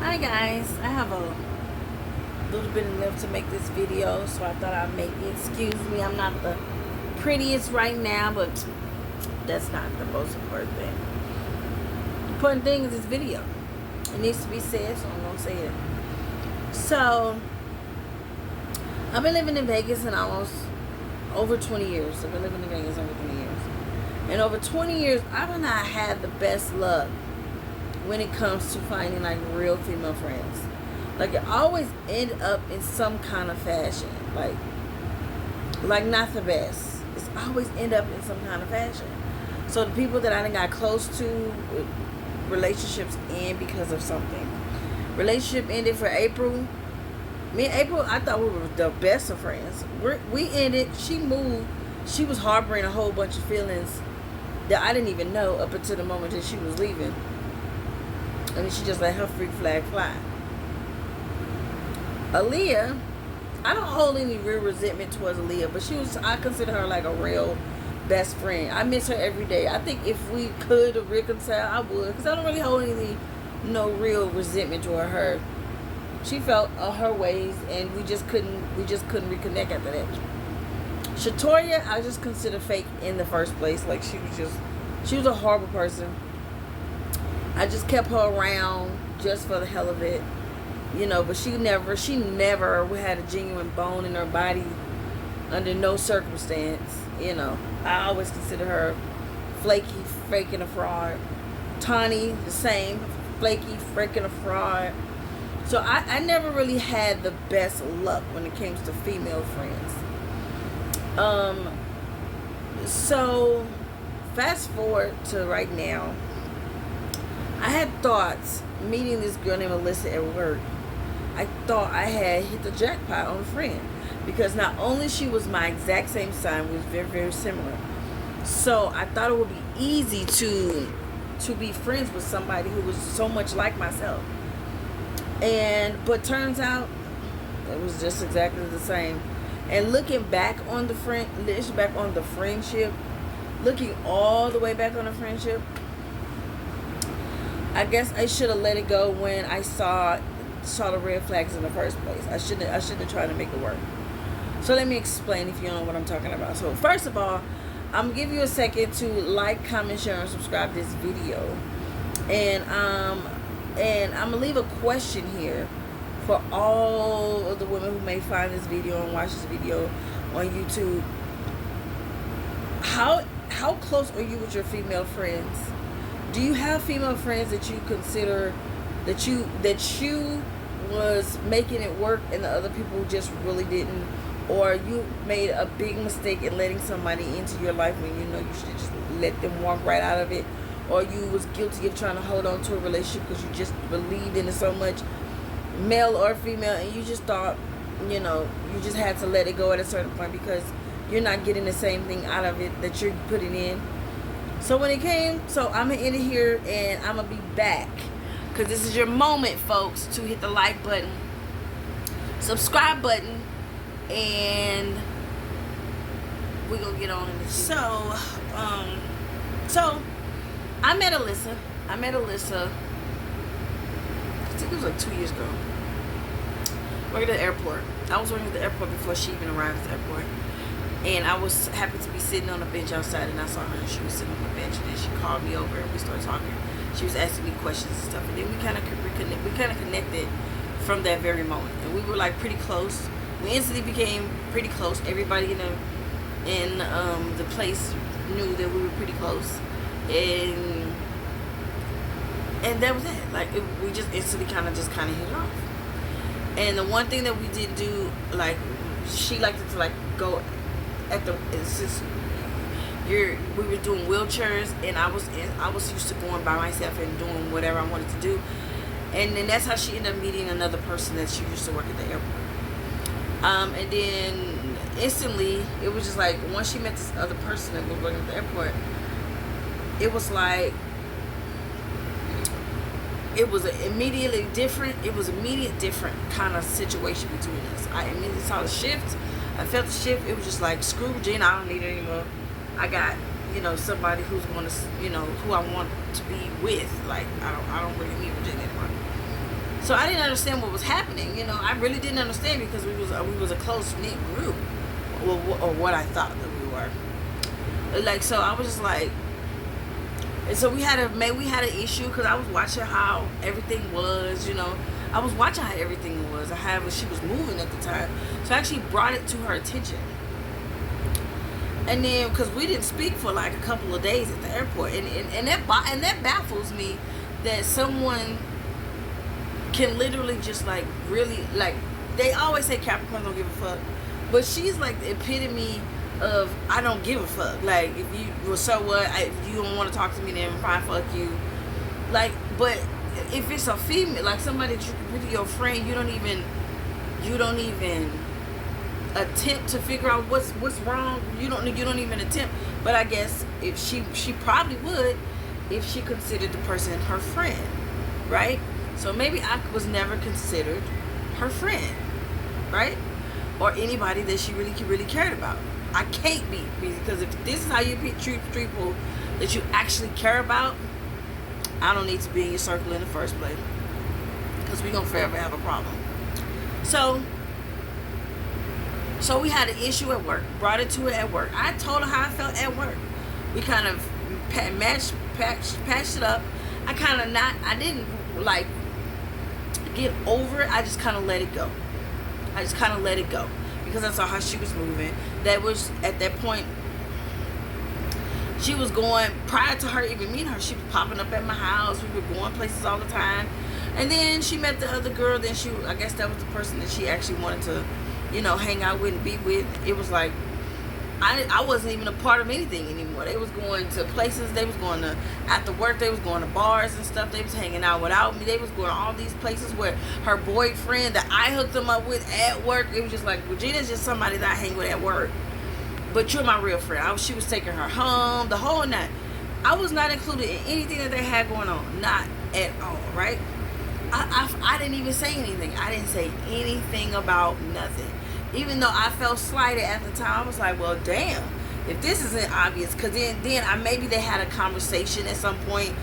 Hi guys, I have a little bit enough to make this video, so I thought I'd make it. Excuse me, I'm not the prettiest right now, but that's not the most important thing. The important thing is this video. It needs to be said, so I'm gonna say it. So I've been living in Vegas in almost over 20 years. I've been living in Vegas over 20 years. And over 20 years, I've not had the best luck when it comes to finding like real female friends. Like it always end up in some kind of fashion. Like not the best. It's always end up in some kind of fashion. So the people that I done got close to, relationships end because of something. Relationship ended for April. Me and April, I thought we were the best of friends. We ended. She moved. She was harboring a whole bunch of feelings that I didn't even know up until the moment that she was leaving. And then she just let her freak flag fly. Aaliyah, I don't hold any real resentment towards Aaliyah, but I consider her like a real best friend. I miss her every day. I think if we could reconcile, I would, because I don't really hold no real resentment toward her. She felt her ways, and we just couldn't reconnect after that. Shatoria, I just consider fake in the first place. Like she was a horrible person. I just kept her around just for the hell of it, but she never had a genuine bone in her body under no circumstance. I always consider her flaky, fake, and a fraud. Tawny, the same, flaky, fake, and a fraud. So I never really had the best luck when it came to female friends. So fast forward to right now. I had thoughts meeting this girl named Alyssa at work. I thought I had hit the jackpot on a friend, because not only she was my exact same sign, we was very, very similar. So I thought it would be easy to be friends with somebody who was so much like myself. But turns out it was just exactly the same. And looking back on the friendship, looking all the way back on the friendship, I guess I should have let it go when I saw the red flags in the first place. I shouldn't have tried to make it work. So let me explain if you don't know what I'm talking about. So first of all, I'm gonna give you a second to like, comment, share, and subscribe to this video. And I'm gonna leave a question here for all of the women who may find this video and watch this video on YouTube. How close are you with your female friends? Do you have female friends that you consider that you was making it work and the other people just really didn't? Or you made a big mistake in letting somebody into your life when you know you should just let them walk right out of it? Or you was guilty of trying to hold on to a relationship because you just believed in it so much, male or female, and you just thought, you just had to let it go at a certain point because you're not getting the same thing out of it that you're putting in. So when it came, I'm going to end it here, and I'm going to be back, because this is your moment, folks, to hit the like button, subscribe button, and we're going to get on in this. So I met Alyssa. I think it was like 2 years ago. Working at the airport. I was working at the airport before she even arrived at the airport. And I was happy to be sitting on a bench outside, and I saw her, and she was sitting on the bench, and then she called me over, and we started talking. She was asking me questions and stuff, and then we kind of connected from that very moment, and we were like pretty close. We instantly became pretty close. Everybody in the place knew that we were pretty close, and that was it. Like we just instantly kind of hit it off. And the one thing that we didn't do, like she liked to like go at the we were doing wheelchairs, and I was used to going by myself and doing whatever I wanted to do. And then that's how she ended up meeting another person that she used to work at the airport. And then instantly it was just like, once she met this other person that was working at the airport, it was like it was immediate different kind of situation between us. I immediately saw the shift. I felt the shift. It was just like, screw Regina, I don't need her anymore. I got, somebody who's going to, who I want to be with. Like, I don't really need Regina anymore. So I didn't understand what was happening. You know, I really didn't understand because we was a close knit group, or what I thought that we were. Like, so I was just like, and so we had an issue because I was watching how everything was. You know, I was watching how everything was. She was moving at the time, so I actually brought it to her attention. And then, because we didn't speak for like a couple of days at the airport, and that baffles me that someone can literally just like really, like, they always say Capricorns don't give a fuck, but she's like the epitome of I don't give a fuck. Like, if you, well, so what? If you don't want to talk to me, then fine, fuck you. Like, but if it's a female, like somebody that you really your friend, you don't even attempt to figure out what's wrong. You don't even attempt. But I guess if she probably would if she considered the person her friend, right? So maybe I was never considered her friend, right? Or anybody that she really cared about. I can't be, because if this is how you treat people that you actually care about, I don't need to be in your circle in the first place, because we're gonna forever have a problem. So we had an issue at work, brought it to her at work. I told her how I felt at work. We kind of patched it up. I didn't like get over it. I just kind of let it go. Because I saw how she was moving. That was, at that point, she was going, prior to her even meeting her, she was popping up at my house. We were going places all the time. And then she met the other girl. Then I guess that was the person that she actually wanted to, you know, hang out with and be with. It was like, I wasn't even a part of anything anymore. They was going to places. They was going to, after work, they was going to bars and stuff. They was hanging out without me. They was going to all these places where her boyfriend that I hooked them up with at work, it was just like, Regina's just somebody that I hang with at work. But you're my real friend. She was taking her home, the whole night. I was not included in anything that they had going on. Not at all, right? I didn't even say anything. I didn't say anything about nothing. Even though I felt slighted at the time, I was like, well, damn, if this isn't obvious. Because then maybe they had a conversation at some point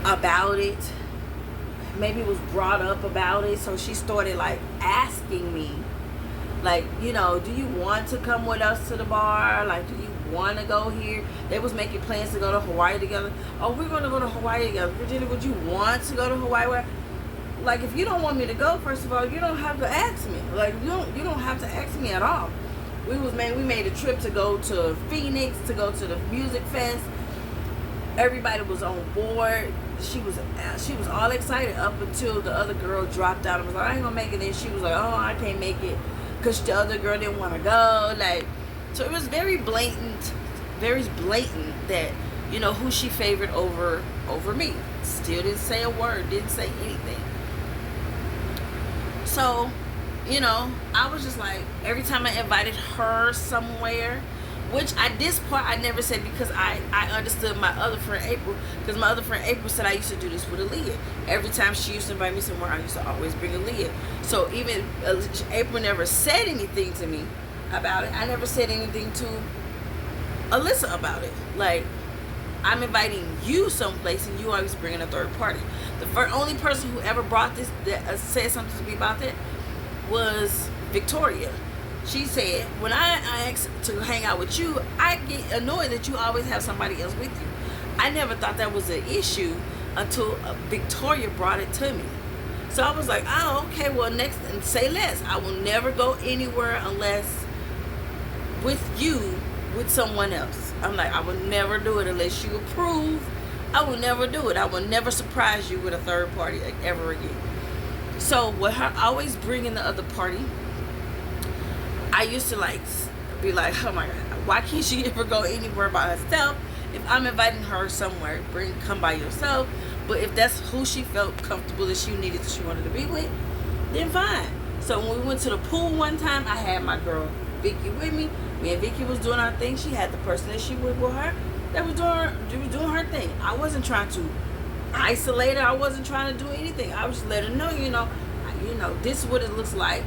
about it. Maybe it was brought up about it. So she started, like, asking me, like, you know, do you want to come with us to the bar? Like, do you want to go here? They was making plans to go to Hawaii together. Oh, we're going to go to Hawaii together. Virginia, would you want to go to Hawaii? Like, if you don't want me to go, first of all, you don't have to ask me. Like, you don't have to ask me at all. We made a trip to go to Phoenix, to go to the music fest. Everybody was on board. She was all excited up until the other girl dropped out and was like, I ain't gonna make it. And she was like, oh, I can't make it because the other girl didn't want to go. Like, so it was very blatant that, you know, who she favored over me. Still didn't say a word, didn't say anything. So, you know, I was just like, every time I invited her somewhere, which at this point I never said, because I understood my other friend April, because my other friend April said I used to do this with Aaliyah. Every time she used to invite me somewhere, I used to always bring Aaliyah. So even April never said anything to me about it. I never said anything to Alyssa about it. Like, I'm inviting you someplace and you always bringing a third party. The only person who ever brought this, that said something to me about that, was Victoria. She said, when I ask to hang out with you, I get annoyed that you always have somebody else with you. I never thought that was an issue until Victoria brought it to me. So I was like, oh, okay, well, next, and say less. I will never go anywhere unless with you, with someone else. I'm like, I will never do it unless you approve. I will never do it. I will never surprise you with a third party ever again. So with her always bringing the other party, I used to like be like, oh my God, why can't she ever go anywhere by herself? If I'm inviting her somewhere, come by yourself. But if that's who she felt comfortable that she wanted to be with, then fine. So when we went to the pool one time, I had my girl Vicky with me. Me and Vicky was doing our thing. She had the person that she was with her that was doing her thing. I wasn't trying to isolate her. I wasn't trying to do anything. I was just letting her know, you know, this is what it looks like.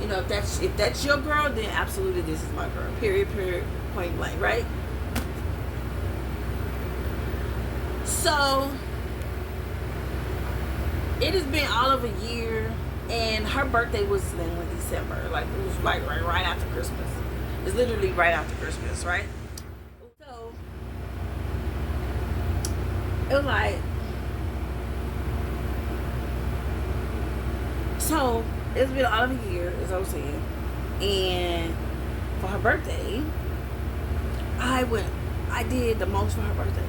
You know, if that's your girl, then absolutely this is my girl. Period, point blank, right? So It has been all of a year, and her birthday was in December. Like, it was like right after Christmas. It's literally right after Christmas, right? So it was like, so it's been all of a year, as I was saying, and for her birthday, I did the most for her birthday.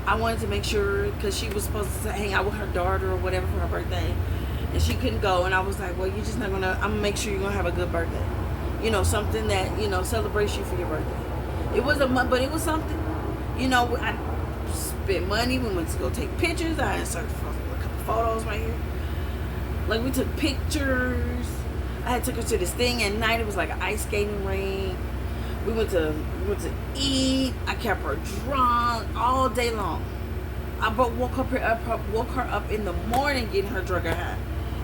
I wanted to make sure, because she was supposed to hang out with her daughter or whatever for her birthday, and she couldn't go, and I was like, well, you're just not gonna, I'm gonna make sure you're gonna have a good birthday, you know, something that, you know, celebrates you for your birthday. It was but it was something, you know. I spent money. We went to go take pictures. I inserted a couple photos right here. Like, we took pictures. I had took her to this thing at night. It was like an ice skating rink. We went to eat. I kept her drunk all day long. I woke her up in the morning getting her drunk high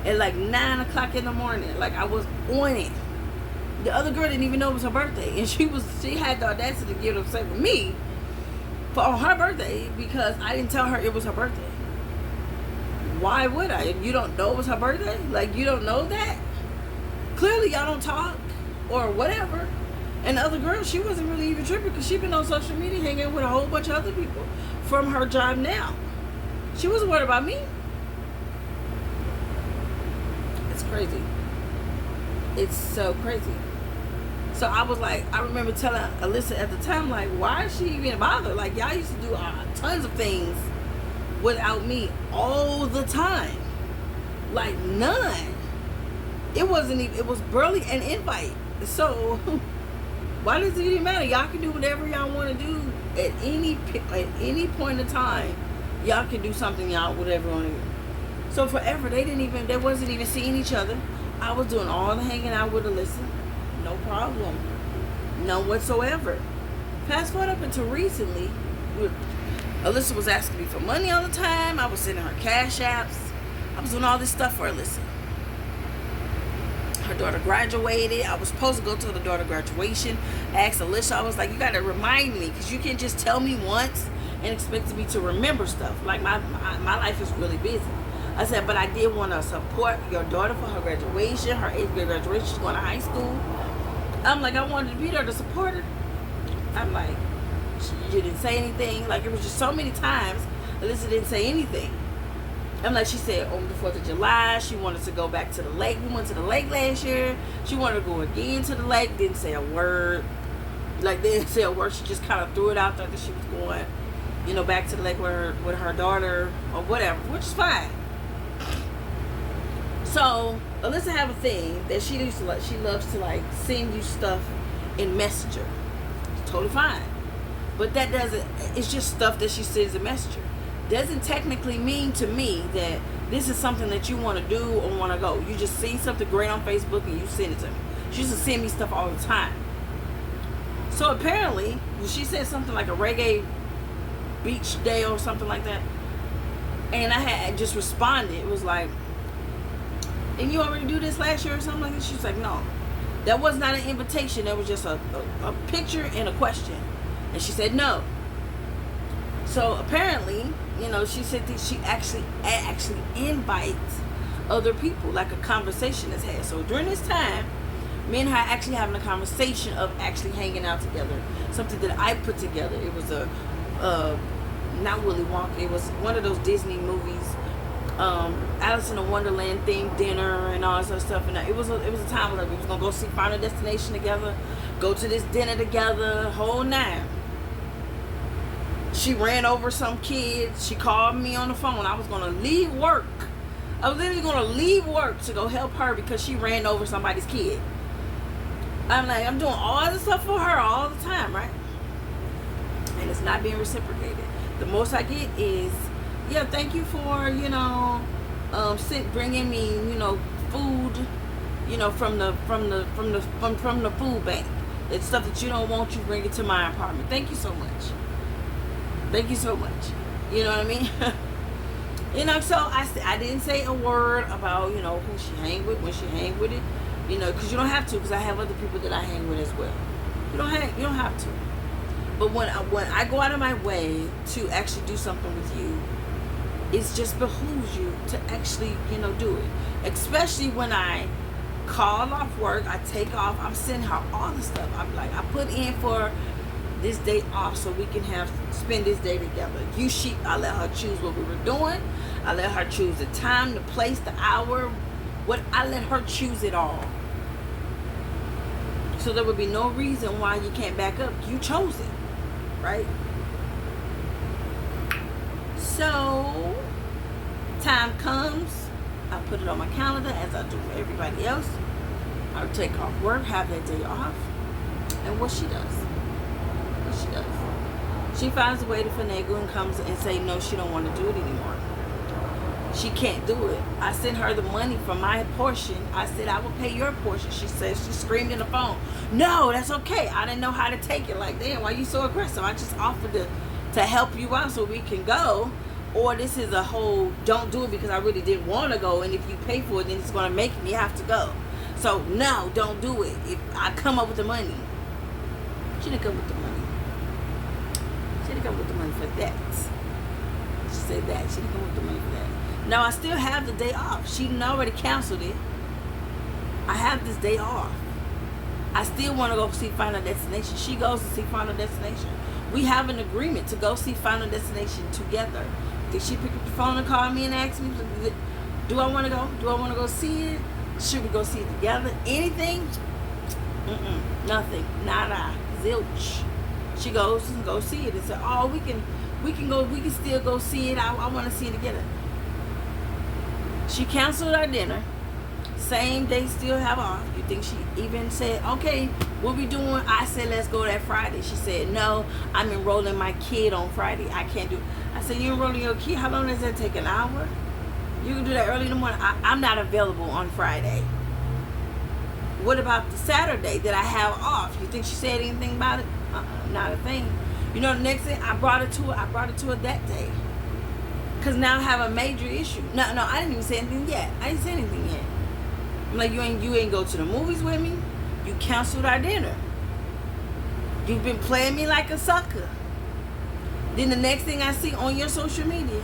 at like 9 o'clock in the morning. Like, I was on it. The other girl didn't even know it was her birthday, and she had the audacity to get upset with me on her birthday because I didn't tell her it was her birthday. Why would I? You don't know it was her birthday? Like, you don't know that? Clearly y'all don't talk or whatever. And the other girl, she wasn't really even tripping because she been on social media hanging with a whole bunch of other people from her job now. She wasn't worried about me. It's crazy. It's so crazy. So I was like, I remember telling Alyssa at the time, like, why is she even bothered? Like, y'all used to do tons of things without me all the time. Like, none. It wasn't even, it was barely an invite. So why does it even matter? Y'all can do whatever y'all want to do at any point in time. Y'all can do something y'all whatever want to do. So forever they wasn't even seeing each other. I was doing all the hanging out with Alyssa. No problem. None whatsoever. Fast forward up until recently, Alyssa was asking me for money all the time. I was sending her cash apps. I was doing all this stuff for Alyssa. Her daughter graduated. I was supposed to go to the daughter graduation. I asked Alyssa, I was like, you got to remind me, because you can't just tell me once and expect me to remember stuff. Like, my life is really busy. I said, but I did want to support your daughter for her graduation, her 8th grade graduation. She's going to high school. I'm like, I wanted to be there to support her. I'm like, you didn't say anything. Like, it was just so many times Alyssa didn't say anything. I'm like, she said on the 4th of July, she wanted to go back to the lake. We went to the lake last year. She wanted to go again to the lake. Didn't say a word. Like, didn't say a word. She just kind of threw it out there that she was going, you know, back to the lake with her daughter or whatever, which is fine. So Alyssa have a thing that she loves to like send you stuff in Messenger. It's totally fine, but that doesn't. It's just stuff that she sends in Messenger. Doesn't technically mean to me that this is something that you want to do or want to go. You just see something great on Facebook and you send it to me. She used to send me stuff all the time. So apparently, she said something like a reggae beach day or something like that, and I had just responded. It was like, didn't you already do this last year or something like that? She was like, no. That was not an invitation. That was just a picture and a question. And she said no. So apparently, you know, she said that she actually invites other people, like a conversation is had. So during this time, me and her actually having a conversation of actually hanging out together. Something that I put together. It was not Willy Wonka. It was one of those Disney movies. Alice in the Wonderland themed dinner and all that sort of stuff, and it was a time where we was gonna go see Final Destination together, go to this dinner together, whole nine. She ran over some kids. She called me on the phone. I was gonna leave work. I was literally gonna leave work to go help her because she ran over somebody's kid. I'm like, I'm doing all this stuff for her all the time, right? And it's not being reciprocated. The most I get is, yeah, thank you for, you know, bringing me, you know, food, you know, from the food bank. It's stuff that you don't want, you bring it to my apartment. Thank you so much. Thank you so much. You know what I mean? You know, so I didn't say a word about, you know, who she hang with, when she hang with it, you know, because you don't have to, because I have other people that I hang with as well. You don't have to. But when I go out of my way to actually do something with you, it just behooves you to actually, do it. Especially when I call off work, I take off, I'm sending her all the stuff. I'm like, I put in for this day off so we can spend this day together. I let her choose what we were doing. I let her choose the time, the place, the hour. I let her choose it all. So there would be no reason why you can't back up. You chose it, right? So, time comes, I put it on my calendar as I do for everybody else. I'll take off work, have that day off. And what she does. She finds a way to finagle and comes and say no, she don't want to do it anymore. She can't do it. I sent her the money for my portion. I said, I will pay your portion. She said, she screamed in the phone, no, that's okay. I didn't know how to take it. Like, damn, why you so aggressive? I just offered to help you out so we can go. Or this is a whole, don't do it because I really didn't want to go. And if you pay for it, then it's going to make me have to go. So, no, don't do it. If I come up with the money. She didn't come with the money. She didn't come with the money for that. She said that. She didn't come with the money for that. Now, I still have the day off. She already canceled it. I have this day off. I still want to go see Final Destination. She goes to see Final Destination. We have an agreement to go see Final Destination together. Did she pick up the phone and call me and ask me, do I want to go? Do I want to go see it? Should we go see it together? Anything? Nothing. Nada. Zilch. She goes and go see it and said, oh, we can still go see it. I want to see it together. She canceled our dinner. Same day, still have off. You think she even said, okay, what we doing? I said, let's go that Friday. She said, no, I'm enrolling my kid on Friday. I can't do it. I said, you enrolling your kid? How long does that take? An hour? You can do that early in the morning. I'm not available on Friday. What about the Saturday that I have off? You think she said anything about it? Not a thing. You know, the next thing, I brought it to her that day. Because now I have a major issue. No, I didn't even say anything yet. I didn't say anything yet. I'm like, you ain't go to the movies with me. You canceled our dinner. You've been playing me like a sucker. Then the next thing I see on your social media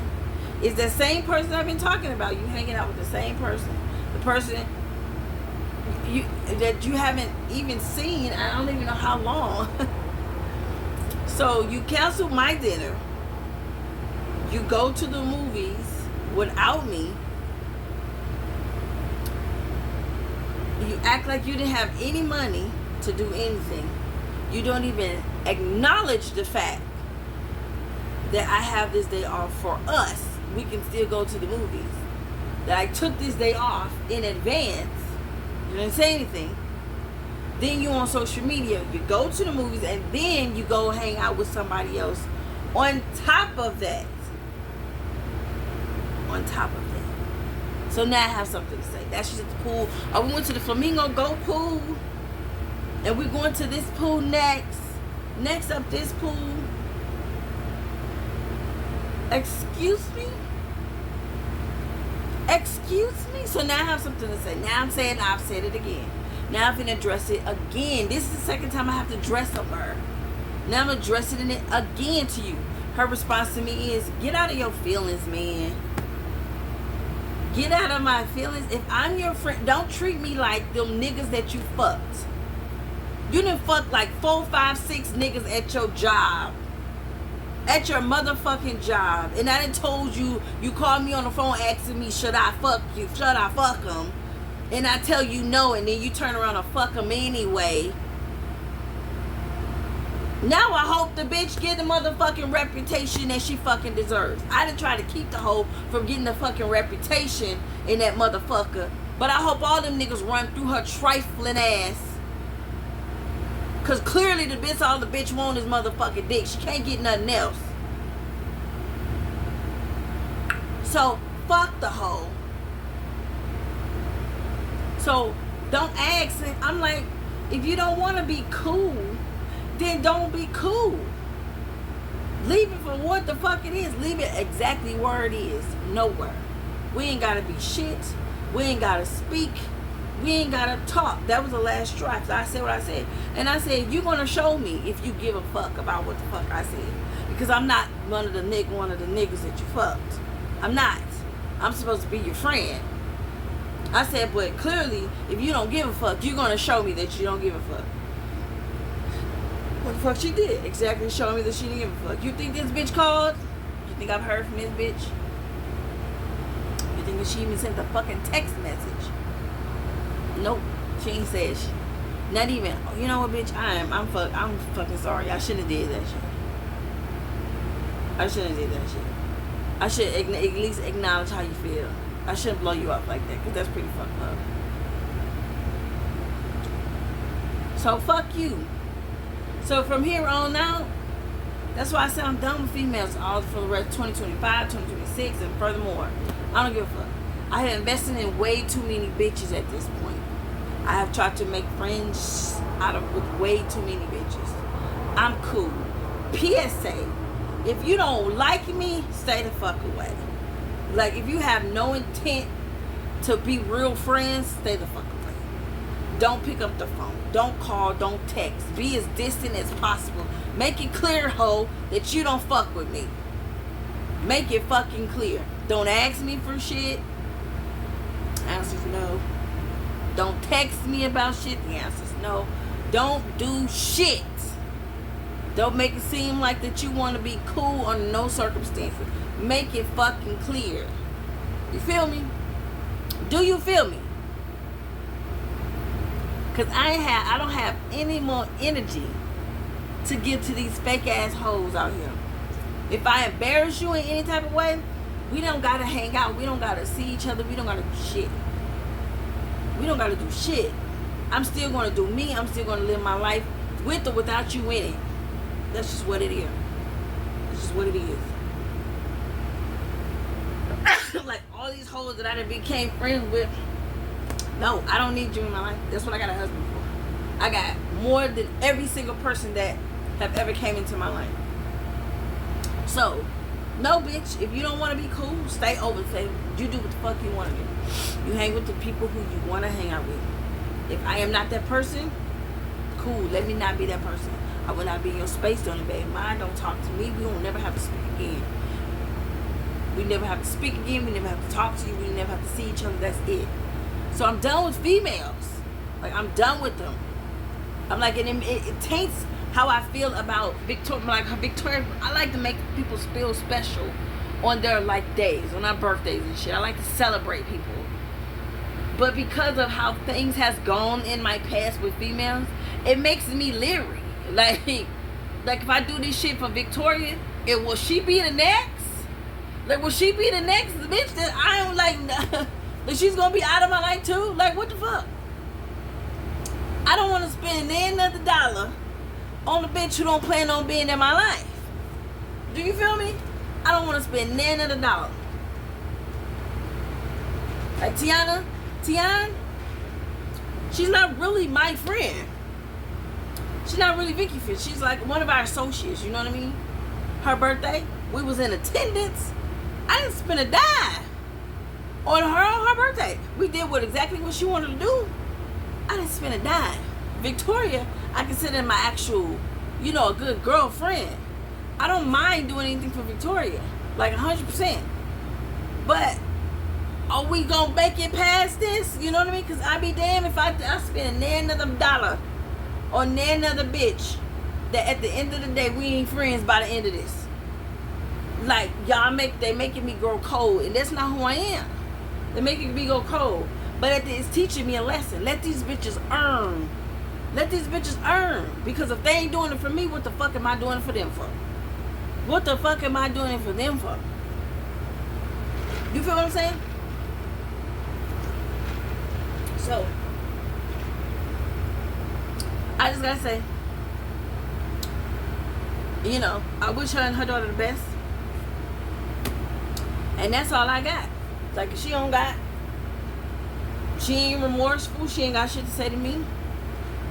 is that same person I've been talking about. You hanging out with the same person. The person that you haven't even seen. I don't even know how long. So you canceled my dinner. You go to the movies without me. You act like you didn't have any money to do anything. You don't even acknowledge the fact that I have this day off for us. We can still go to the movies. That I took this day off in advance. You didn't say anything. Then you on social media. You go to the movies and then you go hang out with somebody else. On top of that. So now I have something to say. That's just at the pool. Oh, we went to the Flamingo Go pool. And we're going to this pool next. Next up, this pool. Excuse me? So now I have something to say. Now I'm saying I've said it again. Now I'm going to address it again. This is the second time I have to dress up her. Now I'm addressing it again to you. Her response to me is, get out of your feelings, man. Get out of my feelings. If I'm your friend, don't treat me like them niggas that you fucked. You done fucked like 4, 5, 6 niggas at your job. At your motherfucking job. And I done told you, you called me on the phone asking me, should I fuck you? Should I fuck them? And I tell you no, and then you turn around and fuck them anyway. Now I hope the bitch get the motherfucking reputation that she fucking deserves. I done try to keep the hoe from getting the fucking reputation in that motherfucker. But I hope all them niggas run through her trifling ass. Cause clearly the bitch, all the bitch want is motherfucking dick. She can't get nothing else. So, fuck the hoe. So, don't ask. I'm like, if you don't want to be cool, then don't be cool. Leave it for what the fuck it is. Leave it exactly where it is. Nowhere. We ain't gotta be shit. We ain't gotta speak. We ain't gotta talk. That was the last straw. So I said what I said. And I said, you're gonna show me if you give a fuck about what the fuck I said. Because I'm not one of the niggas that you fucked. I'm not. I'm supposed to be your friend. I said, but clearly, if you don't give a fuck, you're gonna show me that you don't give a fuck. What the fuck she did? Exactly, show me that she didn't give a fuck. You think this bitch called? You think I've heard from this bitch? You think that she even sent a fucking text message? Nope, she ain't said shit. Not even. You know what, bitch? I'm fucking sorry. I shouldn't have did that shit. I shouldn't have did that shit. I should at least acknowledge how you feel. I shouldn't blow you up like that, because that's pretty fucked up. So fuck you. So from here on out, that's why I say I'm done with females all for the rest of 2025, 2026, and furthermore. I don't give a fuck. I have invested in way too many bitches at this point. I have tried to make friends with way too many bitches. I'm cool. PSA. If you don't like me, stay the fuck away. Like, if you have no intent to be real friends, stay the fuck away. Don't pick up the phone. Don't call. Don't text. Be as distant as possible. Make it clear, ho, that you don't fuck with me. Make it fucking clear. Don't ask me for shit. Answer's no. Don't text me about shit. The answer's no. Don't do shit. Don't make it seem like that you want to be cool under no circumstances. Make it fucking clear. You feel me? Do you feel me? Cause I don't have any more energy to give to these fake ass hoes out here. If I embarrass you in any type of way, we don't gotta hang out. We don't gotta see each other. We don't gotta do shit. We don't gotta do shit. I'm still gonna do me. I'm still gonna live my life with or without you in it. That's just what it is. That's just what it is. Like all these hoes that I done became friends with. No, I don't need you in my life. That's what I got a husband for. I got more than every single person that have ever came into my life. So, no, bitch. If you don't want to be cool, stay over. Say you do what the fuck you want to do. You hang with the people who you want to hang out with. If I am not that person, cool. Let me not be that person. I will not be in your space. Don't invade mine. Don't talk to me. We will never have to speak again. We never have to speak again. We never have to talk to you. We never have to see each other. That's it. So I'm done with females. Like, I'm done with them. I'm like, and it taints how I feel about Victoria. Like, Victoria, I like to make people feel special on their, like, days, on our birthdays and shit. I like to celebrate people. But because of how things has gone in my past with females, it makes me leery. Like if I do this shit for Victoria, will she be the next? Like, will she be the next bitch that I don't like? That she's gonna be out of my life too? Like, what the fuck? I don't want to spend another dollar on a bitch who don't plan on being in my life. Do you feel me? I don't want to spend another dollar. Like Tiana, she's not really my friend. She's not really Vicky Fish. She's like one of our associates, you know what I mean? Her birthday, we was in attendance. I didn't spend a dime on her birthday. We did exactly what she wanted to do. I didn't spend a dime. Victoria, I consider my actual, a good girlfriend. I don't mind doing anything for Victoria, like 100%. But are we gonna make it past this? You know what I mean? Because I be damned if I spend another dollar on another bitch that at the end of the day we ain't friends by the end of this. Like, they making me grow cold, and that's not who I am. They making me go cold. But it's teaching me a lesson. Let these bitches earn. Let these bitches earn. Because if they ain't doing it for me, what the fuck am I doing it for them for? What the fuck am I doing it for them for? You feel what I'm saying? So, I just gotta say, I wish her and her daughter the best. And that's all I got. Like, if she ain't remorseful, she ain't got shit to say to me,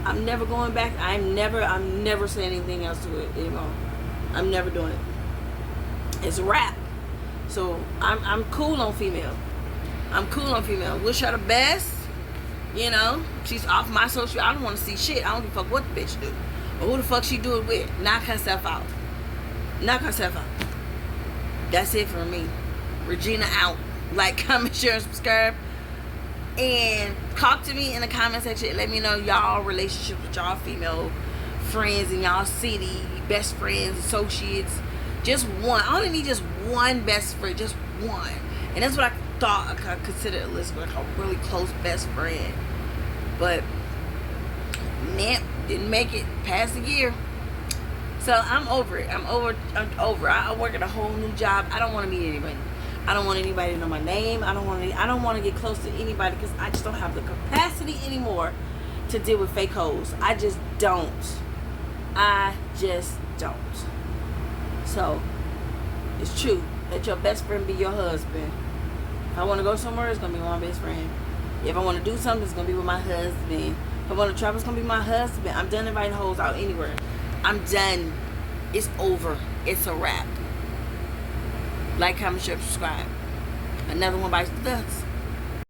I'm never going back. I'm never saying anything else to it anymore. I'm never doing it. It's a wrap. So I'm cool on female. Wish her the best. She's off my social. I don't want to see shit. I don't give a fuck what the bitch do or who the fuck she do it with. Knock herself out. That's it for me. Regina out. Like, comment, share, and subscribe. And talk to me in the comment section. Let me know y'all relationships with y'all female friends in y'all city, best friends, associates. Just one. I only need just one best friend, just one. And that's what I thought I could consider Elizabeth, like a really close best friend. But didn't make it past a year. So I'm over it. I'm over. I work at a whole new job. I don't want to meet anybody. I don't want anybody to know my name. I don't want to get close to anybody because I just don't have the capacity anymore to deal with fake hoes. I just don't. So it's true. Let your best friend be your husband. If I want to go somewhere, it's gonna be my best friend. If I want to do something, it's gonna be with my husband. If I want to travel, it's gonna be my husband. I'm done inviting hoes out anywhere. I'm done. It's over. It's a wrap. Like, comment, share, subscribe. Another one bites the dust.